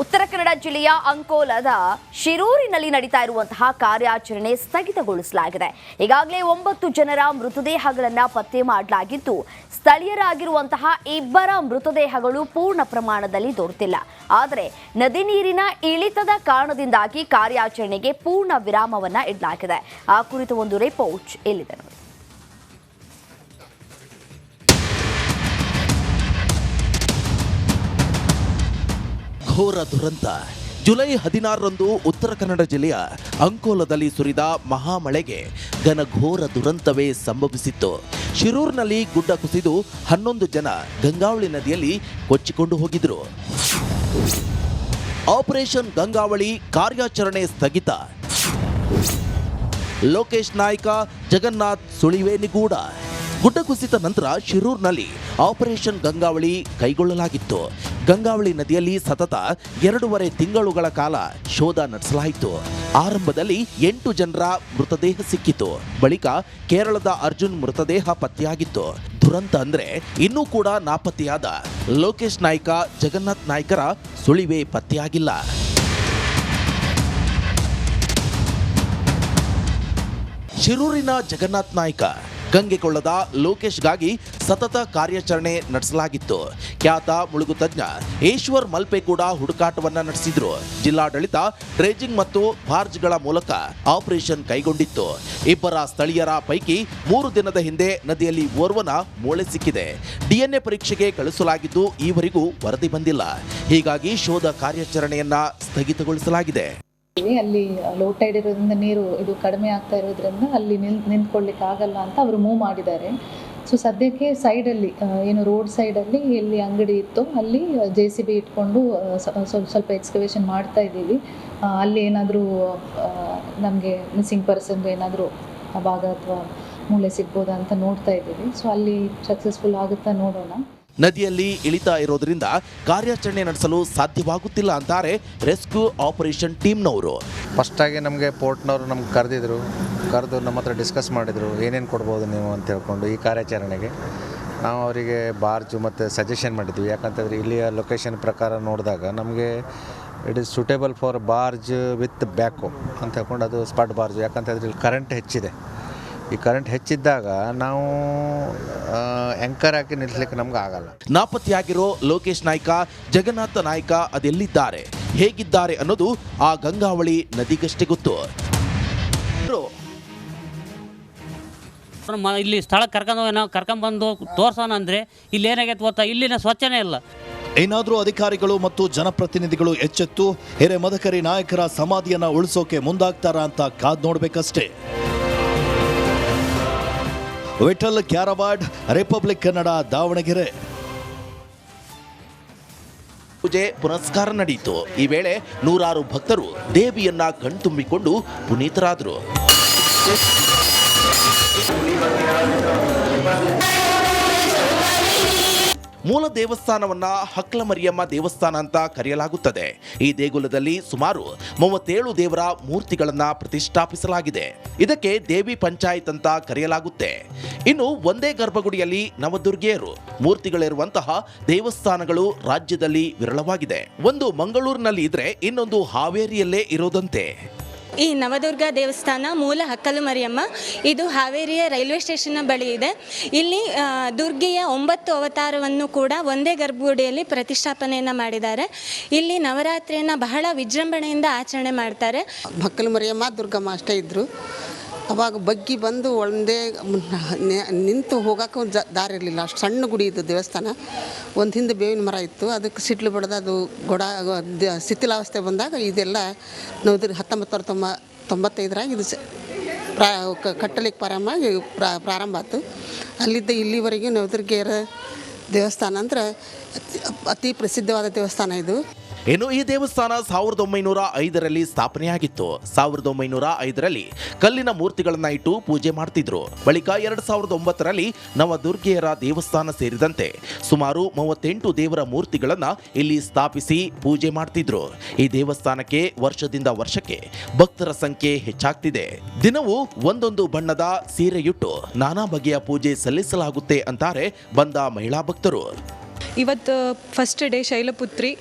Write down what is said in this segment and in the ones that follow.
ಉತ್ತರ ಕನ್ನಡ ಜಿಲ್ಲೆಯ ಅಂಕೋಲದ ಶಿರೂರಿನಲ್ಲಿ ನಡೀತಾ ಇರುವಂತಹ ಕಾರ್ಯಾಚರಣೆ ಸ್ಥಗಿತಗೊಳಿಸಲಾಗಿದೆ. ಈಗಾಗಲೇ 9 ಜನರ ಮೃತದೇಹಗಳನ್ನು ಪತ್ತೆ ಮಾಡಲಾಗಿದ್ದು, ಸ್ಥಳೀಯರಾಗಿರುವಂತಹ 2 ಮೃತದೇಹಗಳು ಪೂರ್ಣ ಪ್ರಮಾಣದಲ್ಲಿ ದೊರೆತಿಲ್ಲ. ಆದರೆ ನದಿ ನೀರಿನ ಇಳಿತದ ಕಾರಣದಿಂದಾಗಿ ಕಾರ್ಯಾಚರಣೆಗೆ ಪೂರ್ಣ ವಿರಾಮವನ್ನ ಇಡಲಾಗಿದೆ. ಆ ಕುರಿತು ಒಂದು ರಿಪೋರ್ಟ್ ಇಲ್ಲಿದೆ ನೋಡಿ. ಘೋರ ದುರಂತ. ಜುಲೈ 16ರಂದು ಉತ್ತರ ಕನ್ನಡ ಜಿಲ್ಲೆಯ ಅಂಕೋಲದಲ್ಲಿ ಸುರಿದ ಮಹಾಮಳೆಗೆ ಘನಘೋರ ದುರಂತವೇ ಸಂಭವಿಸಿತ್ತು. ಶಿರೂರಿನಲ್ಲಿ ಗುಡ್ಡ ಕುಸಿದು 11 ಜನ ಗಂಗಾವಳಿ ನದಿಯಲ್ಲಿ ಕೊಚ್ಚಿಕೊಂಡು ಹೋಗಿದ್ರು. ಆಪರೇಷನ್ ಗಂಗಾವಳಿ ಕಾರ್ಯಾಚರಣೆ ಸ್ಥಗಿತ. ಲೋಕೇಶ್ ನಾಯ್ಕ, ಜಗನ್ನಾಥ್ ಸುಳಿವೆ ನಿಗೂಢ. ಗುಡ್ಡ ಕುಸಿತ ನಂತರ ಶಿರೂರಿನಲ್ಲಿ ಆಪರೇಷನ್ ಗಂಗಾವಳಿ ಕೈಗೊಳ್ಳಲಾಗಿತ್ತು. ಗಂಗಾವಳಿ ನದಿಯಲ್ಲಿ ಸತತ 2.5 ತಿಂಗಳುಗಳ ಕಾಲ ಶೋಧ ನಡೆಸಲಾಯಿತು. ಆರಂಭದಲ್ಲಿ 8 ಜನರ ಮೃತದೇಹ ಸಿಕ್ಕಿತು. ಬಳಿಕ ಕೇರಳದ ಅರ್ಜುನ್ ಮೃತದೇಹ ಪತ್ತೆಯಾಗಿತ್ತು. ದುರಂತ ಅಂದ್ರೆ ಇನ್ನೂ ಕೂಡ ನಾಪತ್ತೆಯಾದ ಲೋಕೇಶ್ ನಾಯ್ಕ, ಜಗನ್ನಾಥ್ ನಾಯ್ಕರ ಸುಳಿವೆ ಪತ್ತೆಯಾಗಿಲ್ಲ. ಶಿರೂರಿನ ಜಗನ್ನಾಥ್ ನಾಯ್ಕ, ಗಂಗೆಕೊಳ್ಳದ ಲೋಕೇಶ್ಗಾಗಿ ಸತತ ಕಾರ್ಯಾಚರಣೆ ನಡೆಸಲಾಗಿತ್ತು. ಖ್ಯಾತ ಮುಳುಗು ತಜ್ಞ ಈಶ್ವರ್ ಮಲ್ಪೆ ಕೂಡ ಹುಡುಕಾಟವನ್ನ ನಡೆಸಿದ್ರು. ಜಿಲ್ಲಾಡಳಿತ ಡ್ರೇಜಿಂಗ್ ಮತ್ತು ಬಾರ್ಜ್ಗಳ ಮೂಲಕ ಆಪರೇಷನ್ ಕೈಗೊಂಡಿತ್ತು. 2 ಸ್ಥಳೀಯರ ಪೈಕಿ 3 ದಿನದ ಹಿಂದೆ ನದಿಯಲ್ಲಿ ಓರ್ವನ ಮೂಳೆ ಸಿಕ್ಕಿದೆ. DNA ಪರೀಕ್ಷೆಗೆ ಕಳಿಸಲಾಗಿದ್ದು ಈವರೆಗೂ ವರದಿ ಬಂದಿಲ್ಲ. ಹೀಗಾಗಿ ಶೋಧ ಕಾರ್ಯಾಚರಣೆಯನ್ನ ಸ್ಥಗಿತಗೊಳಿಸಲಾಗಿದೆ. ಅಲ್ಲಿ ಲೋ ಟೈಡ್ ಇರೋದ್ರಿಂದ ನೀರು ಇದು ಕಡಿಮೆ ಆಗ್ತಾ ಇರೋದ್ರಿಂದ ಅಲ್ಲಿ ನಿಂತ್ಕೊಳ್ಳಿಕ್ಕೆ ಆಗಲ್ಲ ಅಂತ ಅವರು ಮೂವ್ ಮಾಡಿದ್ದಾರೆ. ಸೊ ಸದ್ಯಕ್ಕೆ ಸೈಡಲ್ಲಿ ಏನು ರೋಡ್ ಸೈಡಲ್ಲಿ ಎಲ್ಲಿ ಅಂಗಡಿ ಇತ್ತು ಅಲ್ಲಿ JCB ಇಟ್ಕೊಂಡು ಸ್ವಲ್ಪ ಎಕ್ಸ್ಕವೇಷನ್ ಮಾಡ್ತಾ ಇದ್ದೀವಿ. ಅಲ್ಲಿ ಏನಾದರೂ ನಮಗೆ ಮಿಸ್ಸಿಂಗ್ ಪರ್ಸನ್ ಏನಾದರೂ ಭಾಗ ಅಥವಾ ಮೂಳೆ ಸಿಗ್ಬೋದಾ ಅಂತ ನೋಡ್ತಾ ಇದ್ದೀವಿ. ಸೊ ಅಲ್ಲಿ ಸಕ್ಸಸ್ಫುಲ್ ಆಗುತ್ತಾ ನೋಡೋಣ. ನದಿಯಲ್ಲಿ ಇಳಿತಾ ಇರೋದ್ರಿಂದ ಕಾರ್ಯಾಚರಣೆ ನಡೆಸಲು ಸಾಧ್ಯವಾಗುತ್ತಿಲ್ಲ ಅಂತಾರೆ ರೆಸ್ಕ್ಯೂ ಆಪರೇಷನ್ ಟೀಮ್ನವರು. ಫಸ್ಟಾಗಿ ನಮಗೆ ಪೋರ್ಟ್ನವರು ನಮ್ಗೆ ಕರೆದು ನಮ್ಮ ಹತ್ರ ಡಿಸ್ಕಸ್ ಮಾಡಿದರು, ಏನೇನು ಕೊಡ್ಬೋದು ನೀವು ಅಂತ ಹೇಳ್ಕೊಂಡು ಈ ಕಾರ್ಯಾಚರಣೆಗೆ. ನಾವು ಅವರಿಗೆ ಬಾರ್ಜು ಮತ್ತು ಸಜೆಷನ್ ಮಾಡಿದ್ವಿ. ಯಾಕಂತಂದರೆ ಇಲ್ಲಿಯ ಲೊಕೇಶನ್ ಪ್ರಕಾರ ನೋಡಿದಾಗ ನಮಗೆ it is suitable for barge with ಬ್ಯಾಕೋ ಅಂತ ಹೇಳ್ಕೊಂಡು ಅದು ಸ್ಪಾಟ್ ಬಾರ್ಜು. ಯಾಕಂತಂದರೆ ಇಲ್ಲಿ ಕರೆಂಟ್ ಹೆಚ್ಚಿದೆ. ಈ ಕರೆಂಟ್ ಹೆಚ್ಚಿದ್ದಾಗ ನಾವು ಆ್ಯಂಕರ್ ಹಾಕಿ ನಿಲ್ಲಿಸಲಿಕ್ಕೆ ನಮ್ಗೆ ಆಗಲ್ಲ. ನಾಪತ್ತೆಯಾಗಿರೋ ಲೋಕೇಶ್ ನಾಯ್ಕ, ಜಗನ್ನಾಥ ನಾಯ್ಕ ಅದೆಲ್ಲಿದ್ದಾರೆ, ಹೇಗಿದ್ದಾರೆ ಅನ್ನೋದು ಆ ಗಂಗಾವಳಿ ನದಿಗಷ್ಟೇ ಗೊತ್ತು. ಇಲ್ಲಿ ಸ್ಥಳಕ್ಕೆ ಕರ್ಕೊಂಡ್ಬಂದು ತೋರ್ಸೋಣ ಅಂದರೆ ಇಲ್ಲಿ ಏನಾಗೈತೆ ಗೊತ್ತಾ, ಇಲ್ಲಿನ ಸ್ವಚ್ಛನೇ ಇಲ್ಲ. ಏನಾದರೂ ಅಧಿಕಾರಿಗಳು ಮತ್ತು ಜನಪ್ರತಿನಿಧಿಗಳು ಎಚ್ಚೆತ್ತು ಹಿರೇ ಮದಕರಿ ನಾಯಕರ ಸಮಾಧಿಯನ್ನು ಉಳಿಸೋಕೆ ಮುಂದಾಗ್ತಾರಾ ಅಂತ ಕಾದ್ ನೋಡ್ಬೇಕಷ್ಟೇ. ವಿಠಲ್ ಕ್ಯಾರವಾಡ್, ರಿಪಬ್ಲಿಕ್ ಕನ್ನಡ, ದಾವಣಗೆರೆ. ಪೂಜೆ ಪುನಸ್ಕಾರ ನಡೆಯಿತು. ಈ ವೇಳೆ ನೂರಾರು ಭಕ್ತರು ದೇವಿಯನ್ನ ಕಣ್ತುಂಬಿಕೊಂಡು ಪುನೀತರಾದರು. ಮೂಲ ದೇವಸ್ಥಾನವನ್ನ ಹಕ್ಲಮರಿಯಮ್ಮ ದೇವಸ್ಥಾನ ಅಂತ ಕರೆಯಲಾಗುತ್ತದೆ. ಈ ದೇಗುಲದಲ್ಲಿ ಸುಮಾರು 37 ದೇವರ ಮೂರ್ತಿಗಳನ್ನ ಪ್ರತಿಷ್ಠಾಪಿಸಲಾಗಿದೆ. ಇದಕ್ಕೆ ದೇವಿ ಪಂಚಾಯತ್ ಅಂತ ಕರೆಯಲಾಗುತ್ತೆ. ಇನ್ನು ಒಂದೇ ಗರ್ಭಗುಡಿಯಲ್ಲಿ ನವದುರ್ಗೆಯರು ಮೂರ್ತಿಗಳಿರುವಂತಹ ದೇವಸ್ಥಾನಗಳು ರಾಜ್ಯದಲ್ಲಿ ವಿರಳವಾಗಿದೆ. ಒಂದು ಮಂಗಳೂರಿನಲ್ಲಿ ಇದ್ರೆ ಇನ್ನೊಂದು ಹಾವೇರಿಯಲ್ಲೇ ಇರೋದಂತೆ. ಈ ನವದುರ್ಗ ದೇವಸ್ಥಾನ ಮೂಲ ಹಕ್ಕಲು ಮರಿಯಮ್ಮ, ಇದು ಹಾವೇರಿಯ ರೈಲ್ವೆ ಸ್ಟೇಷನ್ನ ಬಳಿ ಇದೆ. ಇಲ್ಲಿ ದುರ್ಗೆಯ 9 ಅವತಾರವನ್ನು ಕೂಡ ಒಂದೇ ಗರ್ಭಗುಡಿಯಲ್ಲಿ ಪ್ರತಿಷ್ಠಾಪನೆಯನ್ನು ಮಾಡಿದ್ದಾರೆ. ಇಲ್ಲಿ ನವರಾತ್ರಿಯನ್ನು ಬಹಳ ವಿಜೃಂಭಣೆಯಿಂದ ಆಚರಣೆ ಮಾಡ್ತಾರೆ. ಹಕ್ಕಲು ಮರಿಯಮ್ಮ ದುರ್ಗಮ್ಮ ಅಷ್ಟೇ ಇದ್ದರು. ಅವಾಗ ಬಗ್ಗಿ ಬಂದು ಒಂದೇ ನಿಂತು ಹೋಗೋಕೆ ಒಂದು ದಾರಿ ಇರಲಿಲ್ಲ. ಅಷ್ಟು ಸಣ್ಣ ಗುಡಿ ಇದ್ದು ದೇವಸ್ಥಾನ. ಒಂದು ಹಿಂದೆ ಬೇವಿನ ಮರ ಇತ್ತು, ಅದಕ್ಕೆ ಸಿಡ್ಲು ಬಡ್ದು ಅದು ಶಿಥಿಲಾವಸ್ಥೆ ಬಂದಾಗ ಇದೆಲ್ಲ 1995 ಇದು ಕಟ್ಟಲಿಕ್ಕೆ ಪ್ರಾರಂಭ ಆಯಿತು. ಅಲ್ಲಿದ್ದ ಇಲ್ಲಿವರೆಗೂ ನವದುರ್ಗೆಯರ ದೇವಸ್ಥಾನ ಅಂದ್ರೆ ಅತಿ ಪ್ರಸಿದ್ಧವಾದ ದೇವಸ್ಥಾನ ಇದು. ಇನ್ನು ಈ ದೇವಸ್ಥಾನ 1905ರಲ್ಲಿ ಸ್ಥಾಪನೆಯಾಗಿತ್ತು. 1905ರಲ್ಲಿ ಕಲ್ಲಿನ ಮೂರ್ತಿಗಳನ್ನ ಇಟ್ಟು ಪೂಜೆ ಮಾಡ್ತಿದ್ರು. ಬಳಿಕ 2009ರಲ್ಲಿ ನವದುರ್ಗೆಯರ ದೇವಸ್ಥಾನ ಸೇರಿದಂತೆ ಸುಮಾರು 38 ದೇವರ ಮೂರ್ತಿಗಳನ್ನ ಇಲ್ಲಿ ಸ್ಥಾಪಿಸಿ ಪೂಜೆ ಮಾಡ್ತಿದ್ರು. ಈ ದೇವಸ್ಥಾನಕ್ಕೆ ವರ್ಷದಿಂದ ವರ್ಷಕ್ಕೆ ಭಕ್ತರ ಸಂಖ್ಯೆ ಹೆಚ್ಚಾಗ್ತಿದೆ. ದಿನವೂ ಒಂದೊಂದು ಬಣ್ಣದ ಸೀರೆಯುಟ್ಟು ನಾನಾ ಬಗೆಯ ಪೂಜೆ ಸಲ್ಲಿಸಲಾಗುತ್ತೆ ಅಂತಾರೆ ಬಂದ ಮಹಿಳಾ ಭಕ್ತರು. ಇವತ್ತು ಫಸ್ಟ್ ಡೇ ಶೈಲಪುತ್ರಿ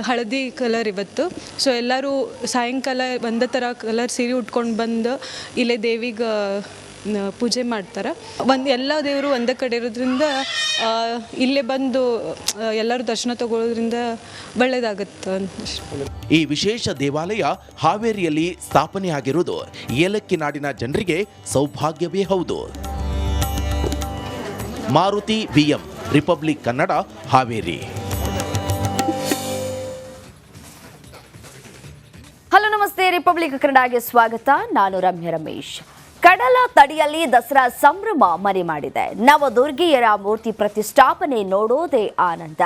ಹಳದಿ ಕಲರ್ ಇವತ್ತು. ಸೊ ಎಲ್ಲರೂ ಸಾಯಂಕಾಲ ಒಂದೇ ಥರ ಕಲರ್ ಸೀರೆ ಉಟ್ಕೊಂಡು ಬಂದು ಇಲ್ಲೇ ದೇವಿಗೆ ಪೂಜೆ ಮಾಡ್ತಾರೆ. ಎಲ್ಲ ದೇವರು ಒಂದೇ ಕಡೆ ಇರೋದ್ರಿಂದ ಇಲ್ಲೇ ಬಂದು ಎಲ್ಲರೂ ದರ್ಶನ ತಗೊಳ್ಳೋದ್ರಿಂದ ಒಳ್ಳೆಯದಾಗುತ್ತೆ. ಈ ವಿಶೇಷ ದೇವಾಲಯ ಹಾವೇರಿಯಲ್ಲಿ ಸ್ಥಾಪನೆಯಾಗಿರುವುದು ಏಲಕ್ಕಿ ನಾಡಿನ ಜನರಿಗೆ ಸೌಭಾಗ್ಯವೇ ಹೌದು. Maruti BM, republic Kannada, Haveri. Hello ನಮಸ್ತೆ, ರಿಪಬ್ಲಿಕ್ ಕನ್ನಡಗೆ ಸ್ವಾಗತ. ನಾನು ರಮ್ಯ ರಮೇಶ್. ಕಡಲ ತಡಿಯಲ್ಲಿ ದಸರಾ ಸಂಭ್ರಮ ಮನೆ ಮಾಡಿದೆ. ನವದುರ್ಗಿಯರ ಮೂರ್ತಿ ಪ್ರತಿಷ್ಠಾಪನೆ ನೋಡೋದೇ ಆನಂದ.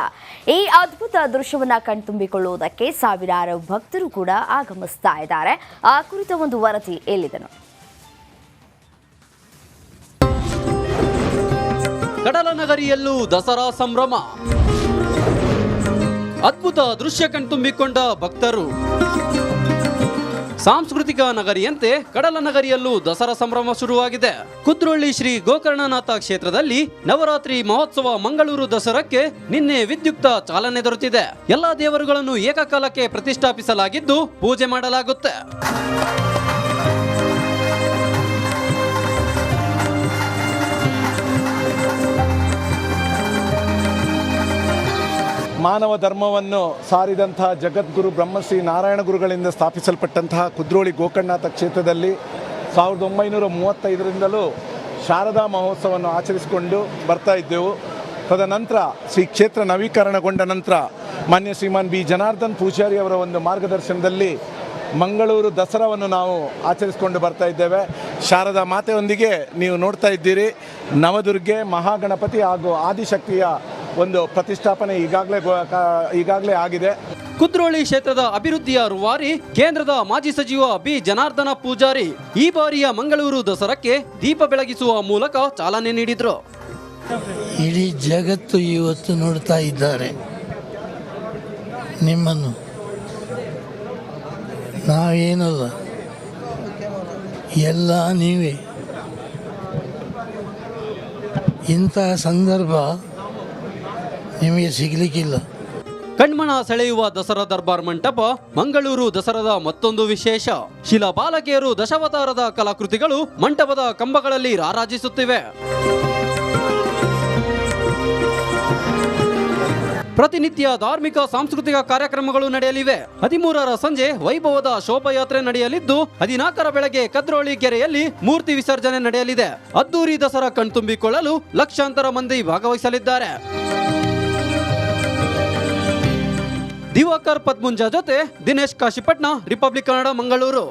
ಈ ಅದ್ಭುತ ದೃಶ್ಯವನ್ನ ಕಣ್ತುಂಬಿಕೊಳ್ಳುವುದಕ್ಕೆ ಸಾವಿರಾರು ಭಕ್ತರು ಕೂಡ ಆಗಮಿಸ್ತಾ ಇದ್ದಾರೆ. ಆ ಕುರಿತ ಒಂದು ವರದಿ ಎಲ್ಲಿದೆ ನೋಡಿ. ಕಡಲ ನಗರಿಯಲ್ಲೂ ದಸರಾ ಸಂಭ್ರಮ, ಅದ್ಭುತ ದೃಶ್ಯ ಕಣ್ತುಂಬಿಕೊಂಡ ಭಕ್ತರು. ಸಾಂಸ್ಕೃತಿಕ ನಗರಿಯಂತೆ ಕಡಲ ನಗರಿಯಲ್ಲೂ ದಸರಾ ಸಂಭ್ರಮ ಶುರುವಾಗಿದೆ. ಕುದ್ರೋಳಿ ಶ್ರೀ ಗೋಕರ್ಣನಾಥ ಕ್ಷೇತ್ರದಲ್ಲಿ ನವರಾತ್ರಿ ಮಹೋತ್ಸವ ಮಂಗಳೂರು ದಸರಾಕ್ಕೆ ನಿನ್ನೆ ವಿದ್ಯುಕ್ತ ಚಾಲನೆ ದೊರೆತಿದೆ. ಎಲ್ಲಾ ದೇವರುಗಳನ್ನು ಏಕಕಾಲಕ್ಕೆ ಪ್ರತಿಷ್ಠಾಪಿಸಲಾಗಿದ್ದು ಪೂಜೆ ಮಾಡಲಾಗುತ್ತೆ. ಮಾನವ ಧರ್ಮವನ್ನು ಸಾರಿದಂತಹ ಜಗದ್ಗುರು ಬ್ರಹ್ಮಶ್ರೀ ನಾರಾಯಣ ಗುರುಗಳಿಂದ ಸ್ಥಾಪಿಸಲ್ಪಟ್ಟಂತಹ ಕುದ್ರೋಳಿ ಗೋಕರ್ಣನಾಥ ಕ್ಷೇತ್ರದಲ್ಲಿ 1935ರಿಂದಲೂ ಶಾರದಾ ಮಹೋತ್ಸವವನ್ನು ಆಚರಿಸಿಕೊಂಡು ಬರ್ತಾ ಇದ್ದೆವು. ತದನಂತರ ಶ್ರೀ ಕ್ಷೇತ್ರ ನವೀಕರಣಗೊಂಡ ನಂತರ ಮಾನ್ಯ ಶ್ರೀಮಾನ್ ಬಿ ಜನಾರ್ದನ್ ಪೂಜಾರಿ ಅವರ ಒಂದು ಮಾರ್ಗದರ್ಶನದಲ್ಲಿ ಮಂಗಳೂರು ದಸರಾವನ್ನು ನಾವು ಆಚರಿಸಿಕೊಂಡು ಬರ್ತಾ ಇದ್ದೇವೆ. ಶಾರದಾ ಮಾತೆಯೊಂದಿಗೆ ನೀವು ನೋಡ್ತಾ ಇದ್ದೀರಿ, ನವದುರ್ಗೆ, ಮಹಾಗಣಪತಿ ಹಾಗೂ ಆದಿಶಕ್ತಿಯ ಒಂದು ಪ್ರತಿಷ್ಠಾಪನೆ ಈಗಾಗಲೇ ಆಗಿದೆ. ಕುದ್ರೋಳಿ ಕ್ಷೇತ್ರದ ಅಭಿವೃದ್ಧಿಯ ರೂವಾರಿ ಕೇಂದ್ರದ ಮಾಜಿ ಸಚಿವ ಬಿ ಜನಾರ್ದನ ಪೂಜಾರಿ ಈ ಬಾರಿಯ ಮಂಗಳೂರು ದಸರಾಕ್ಕೆ ದೀಪ ಬೆಳಗಿಸುವ ಮೂಲಕ ಚಾಲನೆ ನೀಡಿದರು. ಇಡೀ ಜಗತ್ತು ಇವತ್ತು ನೋಡ್ತಾ ಇದ್ದಾರೆ ನಿಮ್ಮನ್ನು. ನಾವೇನಲ್ಲ, ಎಲ್ಲ ನೀವೇ. ಇಂತಹ ಸಂದರ್ಭ ನಿಮಗೆ ಸಿಗಲಿಕ್ಕಿಲ್ಲ. ಕಣ್ಮನ ಸೆಳೆಯುವ ದಸರಾ ದರ್ಬಾರ್ ಮಂಟಪ ಮಂಗಳೂರು ದಸರಾದ ಮತ್ತೊಂದು ವಿಶೇಷ. ಶಿಲಾ ಬಾಲಕಿಯರು ದಶಾವತಾರದ ಕಲಾಕೃತಿಗಳು ಮಂಟಪದ ಕಂಬಗಳಲ್ಲಿ ರಾರಾಜಿಸುತ್ತಿವೆ. ಪ್ರತಿನಿತ್ಯ ಧಾರ್ಮಿಕ ಸಾಂಸ್ಕೃತಿಕ ಕಾರ್ಯಕ್ರಮಗಳು ನಡೆಯಲಿವೆ. 13ರ ಸಂಜೆ ವೈಭವದ ಶೋಭಾಯಾತ್ರೆ ನಡೆಯಲಿದ್ದು 14ರ ಬೆಳಗ್ಗೆ ಕದ್ರೋಳಿ ಕೆರೆಯಲ್ಲಿ ಮೂರ್ತಿ ವಿಸರ್ಜನೆ ನಡೆಯಲಿದೆ. ಅದ್ದೂರಿ ದಸರಾ ಕಣ್ತುಂಬಿಕೊಳ್ಳಲು ಲಕ್ಷಾಂತರ ಮಂದಿ ಭಾಗವಹಿಸಲಿದ್ದಾರೆ. ದಿವಾಕರ್ ಪದ್ಮುಂಜ ಜೊತೆ ದಿನೇಶ್ ಕಾಶಿಪಟ್ನ, ರಿಪಬ್ಲಿಕ್ ಕನ್ನಡ, ಮಂಗಳೂರು.